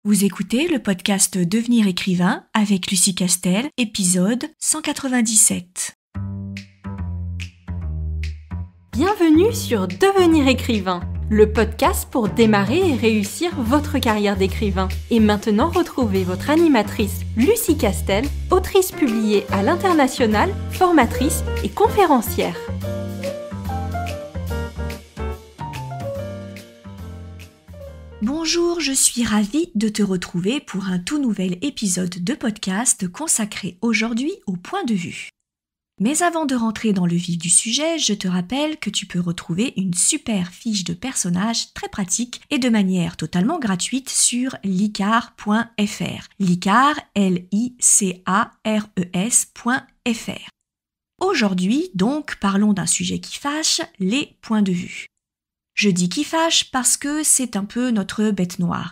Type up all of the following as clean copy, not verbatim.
Vous écoutez le podcast Devenir écrivain avec Lucie Castel, épisode 197. Bienvenue sur Devenir écrivain, le podcast pour démarrer et réussir votre carrière d'écrivain. Et maintenant, retrouvez votre animatrice Lucie Castel, autrice publiée à l'international, formatrice et conférencière. Bonjour, je suis ravie de te retrouver pour un tout nouvel épisode de podcast consacré aujourd'hui au point de vue. Mais avant de rentrer dans le vif du sujet, je te rappelle que tu peux retrouver une super fiche de personnage très pratique et de manière totalement gratuite sur licar.fr. Licar, L-I-C-A-R-E-S.fr. Aujourd'hui, donc, parlons d'un sujet qui fâche, les points de vue. Je dis qui fâche parce que c'est un peu notre bête noire.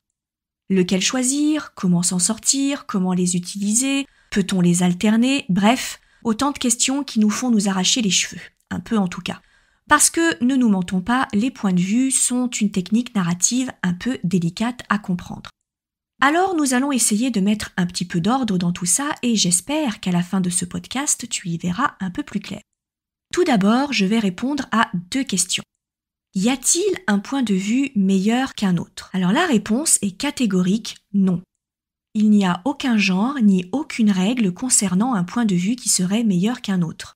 Lequel choisir, comment s'en sortir, comment les utiliser, peut-on les alterner, bref, autant de questions qui nous font nous arracher les cheveux, un peu en tout cas. Parce que, ne nous mentons pas, les points de vue sont une technique narrative un peu délicate à comprendre. Alors nous allons essayer de mettre un petit peu d'ordre dans tout ça et j'espère qu'à la fin de ce podcast, tu y verras un peu plus clair. Tout d'abord, je vais répondre à 2 questions. Y a-t-il un point de vue meilleur qu'un autre ? Alors la réponse est catégorique non. Il n'y a aucun genre ni aucune règle concernant un point de vue qui serait meilleur qu'un autre.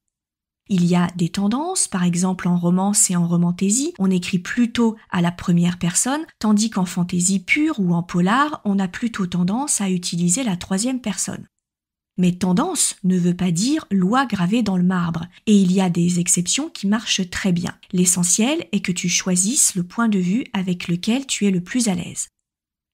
Il y a des tendances, par exemple en romance et en romantaisie, on écrit plutôt à la première personne, tandis qu'en fantaisie pure ou en polar, on a plutôt tendance à utiliser la 3e personne. Mais tendance ne veut pas dire loi gravée dans le marbre, et il y a des exceptions qui marchent très bien. L'essentiel est que tu choisisses le point de vue avec lequel tu es le plus à l'aise.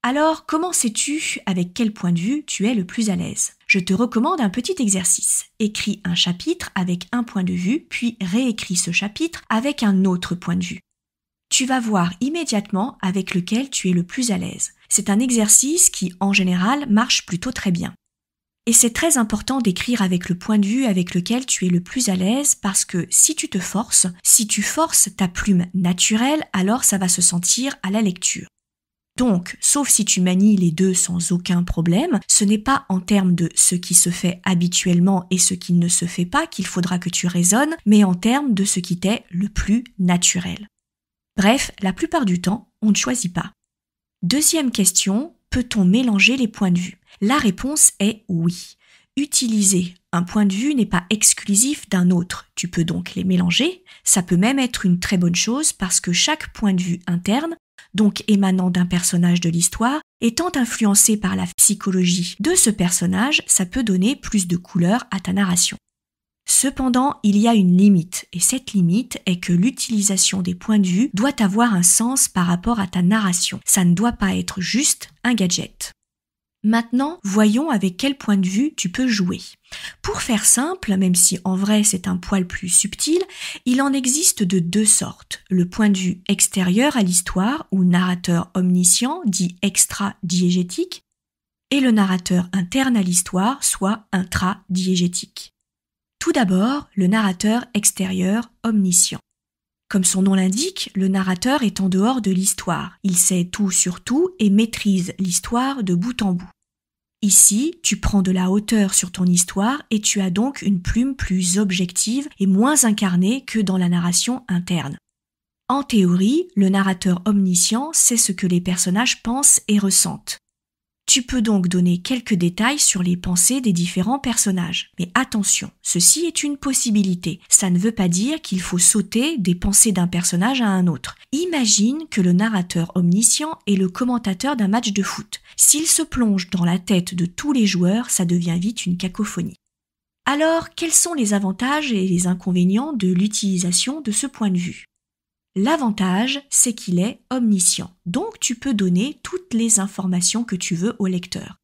Alors, comment sais-tu avec quel point de vue tu es le plus à l'aise ? Je te recommande un petit exercice. Écris un chapitre avec un point de vue, puis réécris ce chapitre avec un autre point de vue. Tu vas voir immédiatement avec lequel tu es le plus à l'aise. C'est un exercice qui, en général, marche plutôt très bien. Et c'est très important d'écrire avec le point de vue avec lequel tu es le plus à l'aise parce que si tu forces ta plume naturelle, alors ça va se sentir à la lecture. Donc, sauf si tu manies les deux sans aucun problème, ce n'est pas en termes de ce qui se fait habituellement et ce qui ne se fait pas qu'il faudra que tu raisonnes, mais en termes de ce qui t'est le plus naturel. Bref, la plupart du temps, on ne choisit pas. 2e question, peut-on mélanger les points de vue ? La réponse est oui. Utiliser un point de vue n'est pas exclusif d'un autre. Tu peux donc les mélanger. Ça peut même être une très bonne chose parce que chaque point de vue interne, donc émanant d'un personnage de l'histoire, étant influencé par la psychologie de ce personnage, ça peut donner plus de couleur à ta narration. Cependant, il y a une limite, et cette limite est que l'utilisation des points de vue doit avoir un sens par rapport à ta narration. Ça ne doit pas être juste un gadget. Maintenant, voyons avec quel point de vue tu peux jouer. Pour faire simple, même si en vrai c'est un poil plus subtil, il en existe de 2 sortes. Le point de vue extérieur à l'histoire ou narrateur omniscient, dit extra-diégétique, et le narrateur interne à l'histoire, soit intra-diégétique. Tout d'abord, le narrateur extérieur omniscient. Comme son nom l'indique, le narrateur est en dehors de l'histoire. Il sait tout sur tout et maîtrise l'histoire de bout en bout. Ici, tu prends de la hauteur sur ton histoire et tu as donc une plume plus objective et moins incarnée que dans la narration interne. En théorie, le narrateur omniscient sait ce que les personnages pensent et ressentent. Tu peux donc donner quelques détails sur les pensées des différents personnages. Mais attention, ceci est une possibilité. Ça ne veut pas dire qu'il faut sauter des pensées d'un personnage à un autre. Imagine que le narrateur omniscient est le commentateur d'un match de foot. S'il se plonge dans la tête de tous les joueurs, ça devient vite une cacophonie. Alors, quels sont les avantages et les inconvénients de l'utilisation de ce point de vue ? L'avantage, c'est qu'il est omniscient, donc tu peux donner toutes les informations que tu veux au lecteur.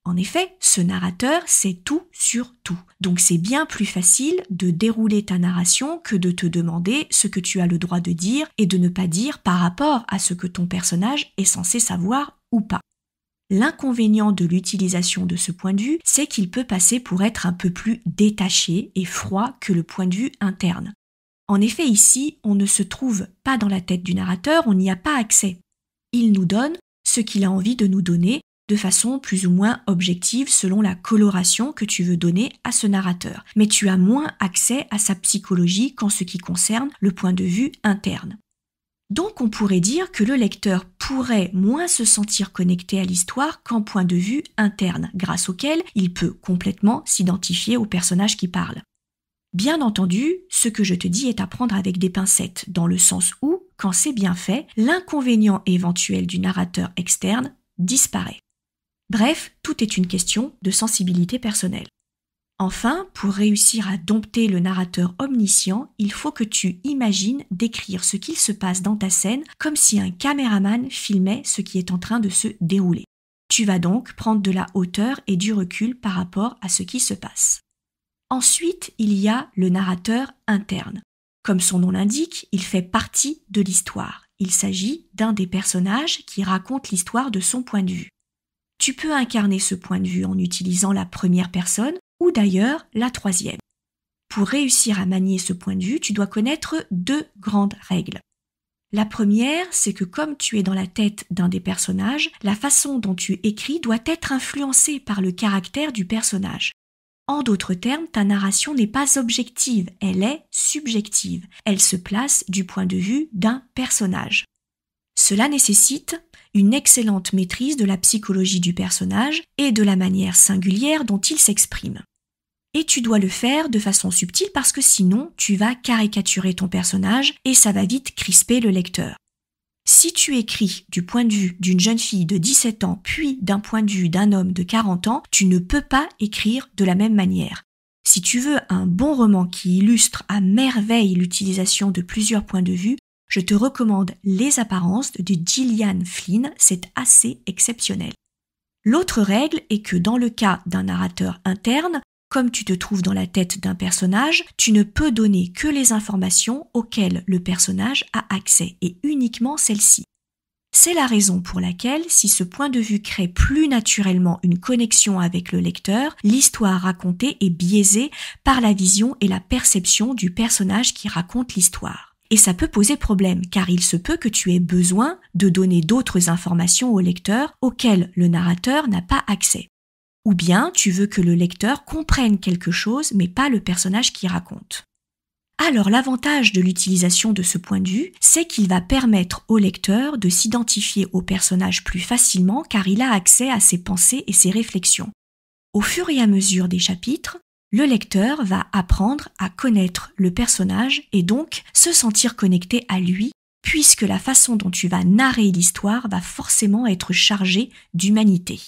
En effet, ce narrateur sait tout sur tout, donc c'est bien plus facile de dérouler ta narration que de te demander ce que tu as le droit de dire et de ne pas dire par rapport à ce que ton personnage est censé savoir ou pas. L'inconvénient de l'utilisation de ce point de vue, c'est qu'il peut passer pour être un peu plus détaché et froid que le point de vue interne. En effet, ici, on ne se trouve pas dans la tête du narrateur, on n'y a pas accès. Il nous donne ce qu'il a envie de nous donner de façon plus ou moins objective selon la coloration que tu veux donner à ce narrateur. Mais tu as moins accès à sa psychologie qu'en ce qui concerne le point de vue interne. Donc on pourrait dire que le lecteur pourrait moins se sentir connecté à l'histoire qu'en point de vue interne, grâce auquel il peut complètement s'identifier au personnage qui parle. Bien entendu, ce que je te dis est à prendre avec des pincettes, dans le sens où, quand c'est bien fait, l'inconvénient éventuel du narrateur externe disparaît. Bref, tout est une question de sensibilité personnelle. Enfin, pour réussir à dompter le narrateur omniscient, il faut que tu imagines décrire ce qu'il se passe dans ta scène comme si un caméraman filmait ce qui est en train de se dérouler. Tu vas donc prendre de la hauteur et du recul par rapport à ce qui se passe. Ensuite, il y a le narrateur interne. Comme son nom l'indique, il fait partie de l'histoire. Il s'agit d'un des personnages qui raconte l'histoire de son point de vue. Tu peux incarner ce point de vue en utilisant la première personne ou d'ailleurs la troisième. Pour réussir à manier ce point de vue, tu dois connaître 2 grandes règles. La première, c'est que comme tu es dans la tête d'un des personnages, la façon dont tu écris doit être influencée par le caractère du personnage. En d'autres termes, ta narration n'est pas objective, elle est subjective. Elle se place du point de vue d'un personnage. Cela nécessite une excellente maîtrise de la psychologie du personnage et de la manière singulière dont il s'exprime. Et tu dois le faire de façon subtile parce que sinon, tu vas caricaturer ton personnage et ça va vite crisper le lecteur. Si tu écris du point de vue d'une jeune fille de 17 ans puis d'un point de vue d'un homme de 40 ans, tu ne peux pas écrire de la même manière. Si tu veux un bon roman qui illustre à merveille l'utilisation de plusieurs points de vue, je te recommande Les Apparences de Gillian Flynn, c'est assez exceptionnel. L'autre règle est que dans le cas d'un narrateur interne, comme tu te trouves dans la tête d'un personnage, tu ne peux donner que les informations auxquelles le personnage a accès et uniquement celles-ci. C'est la raison pour laquelle, si ce point de vue crée plus naturellement une connexion avec le lecteur, l'histoire racontée est biaisée par la vision et la perception du personnage qui raconte l'histoire. Et ça peut poser problème, car il se peut que tu aies besoin de donner d'autres informations au lecteur auxquelles le narrateur n'a pas accès. Ou bien tu veux que le lecteur comprenne quelque chose, mais pas le personnage qui raconte. Alors l'avantage de l'utilisation de ce point de vue, c'est qu'il va permettre au lecteur de s'identifier au personnage plus facilement car il a accès à ses pensées et ses réflexions. Au fur et à mesure des chapitres, le lecteur va apprendre à connaître le personnage et donc se sentir connecté à lui, puisque la façon dont tu vas narrer l'histoire va forcément être chargée d'humanité.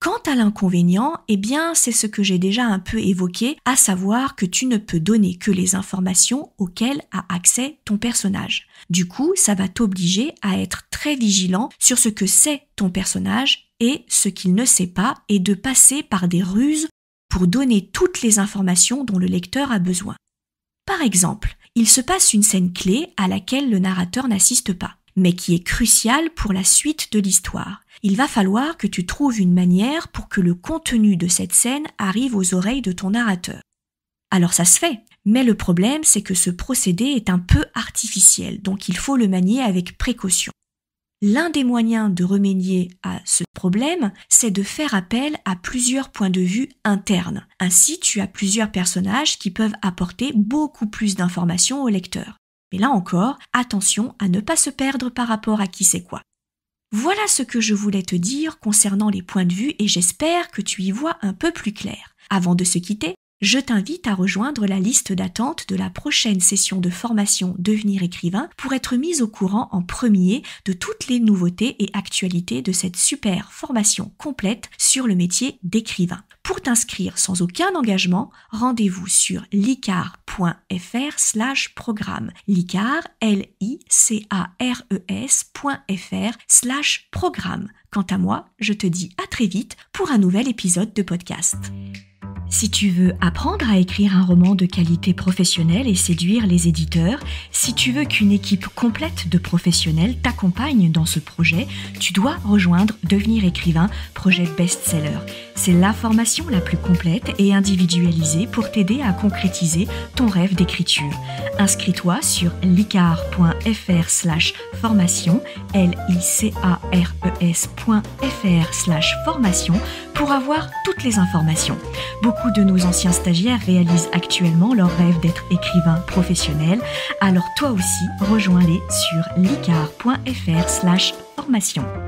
Quant à l'inconvénient, eh bien, c'est ce que j'ai déjà un peu évoqué, à savoir que tu ne peux donner que les informations auxquelles a accès ton personnage. Du coup, ça va t'obliger à être très vigilant sur ce que c'est ton personnage et ce qu'il ne sait pas et de passer par des ruses pour donner toutes les informations dont le lecteur a besoin. Par exemple, il se passe une scène clé à laquelle le narrateur n'assiste pas, mais qui est cruciale pour la suite de l'histoire. Il va falloir que tu trouves une manière pour que le contenu de cette scène arrive aux oreilles de ton narrateur. Alors ça se fait, mais le problème c'est que ce procédé est un peu artificiel, donc il faut le manier avec précaution. L'un des moyens de remédier à ce problème, c'est de faire appel à plusieurs points de vue internes. Ainsi, tu as plusieurs personnages qui peuvent apporter beaucoup plus d'informations au lecteur. Mais là encore, attention à ne pas se perdre par rapport à qui c'est quoi. Voilà ce que je voulais te dire concernant les points de vue et j'espère que tu y vois un peu plus clair. Avant de se quitter, je t'invite à rejoindre la liste d'attente de la prochaine session de formation Devenir écrivain pour être mise au courant en premier de toutes les nouveautés et actualités de cette super formation complète sur le métier d'écrivain. Pour t'inscrire sans aucun engagement, rendez-vous sur licares.fr/programme. Licares, licares.fr/programme. Quant à moi, je te dis à très vite pour un nouvel épisode de podcast. Si tu veux apprendre à écrire un roman de qualité professionnelle et séduire les éditeurs, si tu veux qu'une équipe complète de professionnels t'accompagne dans ce projet, tu dois rejoindre Devenir écrivain, projet best-seller. C'est la formation la plus complète et individualisée pour t'aider à concrétiser ton rêve d'écriture. Inscris-toi sur licar.fr/formation, licares.fr/formation pour avoir toutes les informations. Beaucoup de nos anciens stagiaires réalisent actuellement leur rêve d'être écrivain professionnel, alors toi aussi, rejoins-les sur licar.fr/formation.